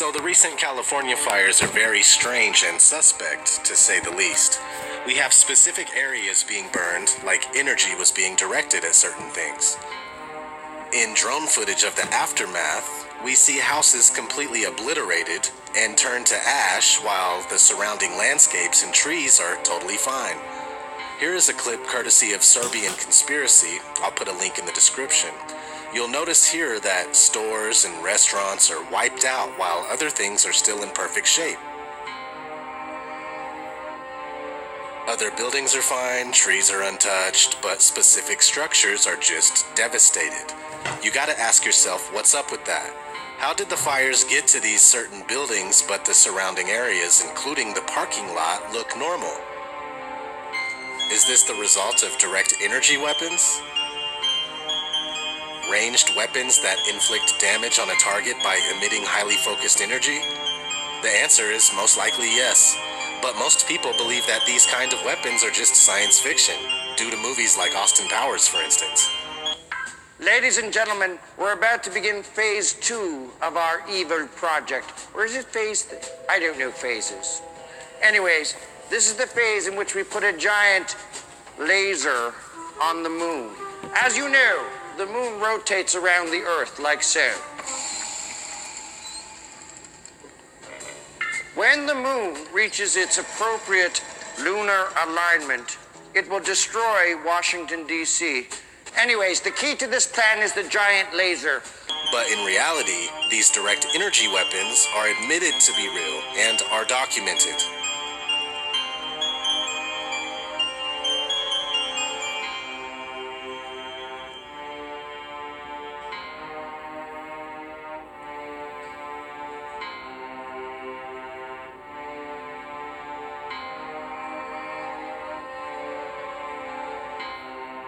So the recent California fires are very strange and suspect, to say the least. We have specific areas being burned, like energy was being directed at certain things. In drone footage of the aftermath, we see houses completely obliterated and turned to ash while the surrounding landscapes and trees are totally fine. Here is a clip courtesy of Serbian Conspiracy. I'll put a link in the description. You'll notice here that stores and restaurants are wiped out while other things are still in perfect shape. Other buildings are fine, trees are untouched, but specific structures are just devastated. You gotta ask yourself, what's up with that? How did the fires get to these certain buildings but the surrounding areas, including the parking lot, look normal? Is this the result of direct energy weapons? Ranged weapons that inflict damage on a target by emitting highly focused energy? The answer is most likely yes. But most people believe that these kind of weapons are just science fiction, due to movies like Austin Powers, for instance. Ladies and gentlemen, we're about to begin phase 2 of our evil project. Or is it phase 3? I don't know phases. Anyways, this is the phase in which we put a giant laser on the moon. As you know, the moon rotates around the Earth like so. When the moon reaches its appropriate lunar alignment, it will destroy Washington, D.C. Anyways, the key to this plan is the giant laser. But in reality, these direct energy weapons are admitted to be real and are documented.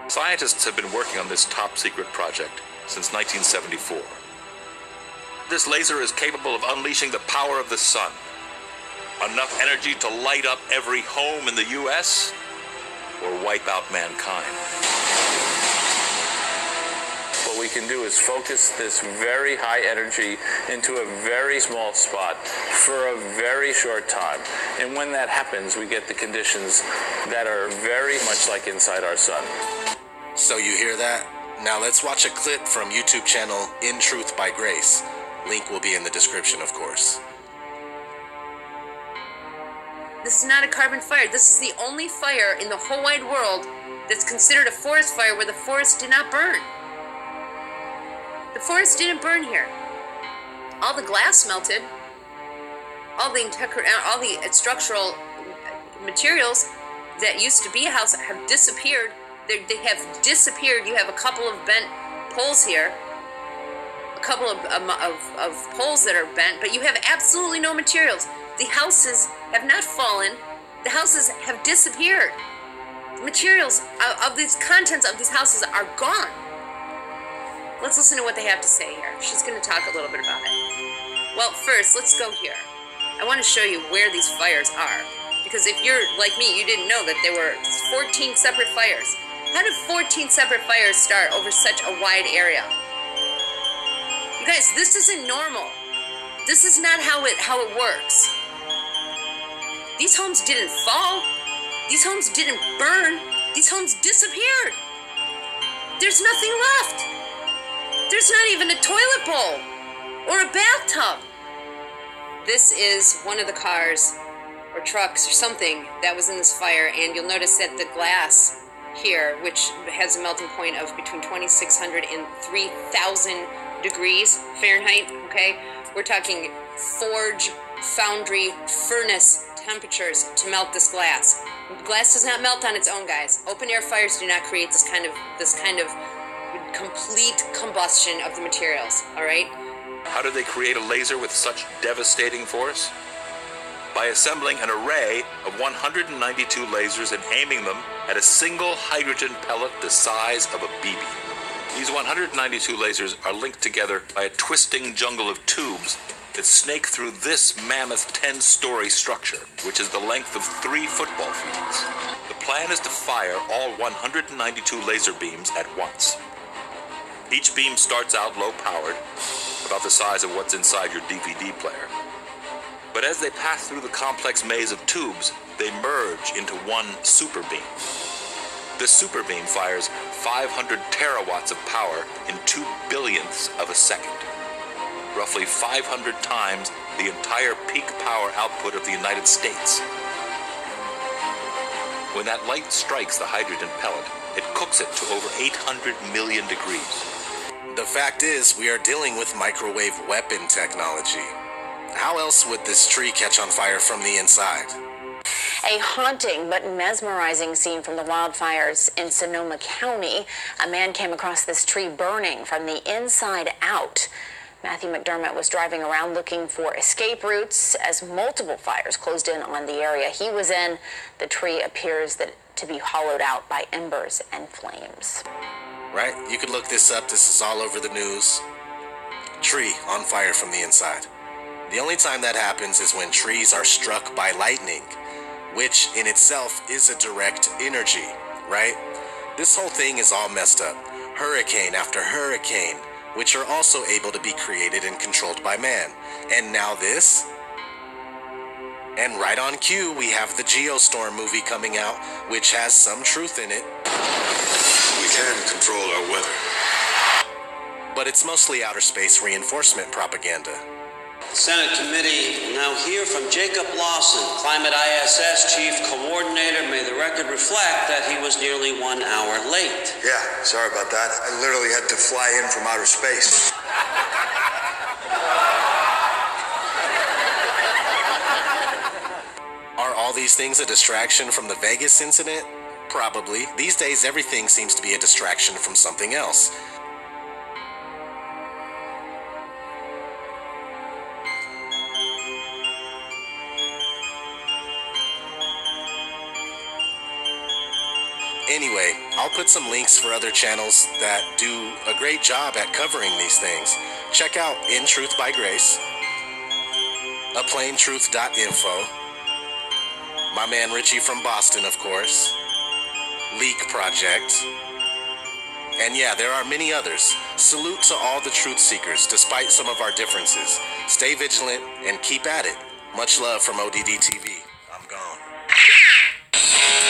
Scientists have been working on this top-secret project since 1974. This laser is capable of unleashing the power of the sun. Enough energy to light up every home in the U.S. or wipe out mankind. What we can do is focus this very high energy into a very small spot for a very short time. And when that happens, we get the conditions that are very much like inside our sun. So you hear that? Now let's watch a clip from YouTube channel In Truth by Grace. Link will be in the description, of course. This is not a carbon fire. This is the only fire in the whole wide world that's considered a forest fire where the forest did not burn. The forest didn't burn here. All the glass melted. All the structural materials that used to be a house have disappeared. They have disappeared. You have a couple of bent poles here, a couple of poles that are bent, but you have absolutely no materials. The houses have not fallen. The houses have disappeared. The materials of these contents of these houses are gone. Let's listen to what they have to say here. She's going to talk a little bit about it. Well, first, let's go here. I want to show you where these fires are, because if you're like me, you didn't know that there were 14 separate fires. How did 14 separate fires start over such a wide area? You guys, this isn't normal. This is not how it works. These homes didn't fall. These homes didn't burn. These homes disappeared. There's nothing left. There's not even a toilet bowl or a bathtub. This is one of the cars or trucks or something that was in this fire, and you'll notice that the glass here, which has a melting point of between 2,600 and 3,000 degrees Fahrenheit, okay? We're talking forge, foundry, furnace temperatures to melt this glass. Glass does not melt on its own, guys. Open air fires do not create this kind of complete combustion of the materials, all right? How did they create a laser with such devastating force? By assembling an array of 192 lasers and aiming them at a single hydrogen pellet the size of a BB. These 192 lasers are linked together by a twisting jungle of tubes that snake through this mammoth 10-story structure, which is the length of 3 football fields. The plan is to fire all 192 laser beams at once. Each beam starts out low-powered, about the size of what's inside your DVD player. But as they pass through the complex maze of tubes, they merge into one superbeam. The superbeam fires 500 terawatts of power in 2 billionths of a second, roughly 500 times the entire peak power output of the United States. When that light strikes the hydrogen pellet, it cooks it to over 800 million degrees. The fact is, we are dealing with microwave weapon technology. How else would this tree catch on fire from the inside? A haunting but mesmerizing scene from the wildfires in Sonoma County. A man came across this tree burning from the inside out. Matthew McDermott was driving around looking for escape routes as multiple fires closed in on the area he was in. The tree appears to be hollowed out by embers and flames. Right? You could look this up. This is all over the news. Tree on fire from the inside. The only time that happens is when trees are struck by lightning, which in itself is a direct energy, right? This whole thing is all messed up. Hurricane after hurricane, which are also able to be created and controlled by man. And now this? And right on cue, we have the Geostorm movie coming out, which has some truth in it. We can control our weather. But it's mostly outer space reinforcement propaganda. The Senate committee will now hear from Jacob Lawson, Climate ISS Chief Coordinator. May the record reflect that he was nearly 1 hour late. Yeah, sorry about that. I literally had to fly in from outer space. Are all these things a distraction from the Vegas incident? Probably. These days, everything seems to be a distraction from something else. Anyway, I'll put some links for other channels that do a great job at covering these things. Check out In Truth by Grace, aplaintruth.info, my man Richie from Boston, of course, Leak Project, and yeah, there are many others. Salute to all the truth seekers, despite some of our differences. Stay vigilant and keep at it. Much love from ODD TV.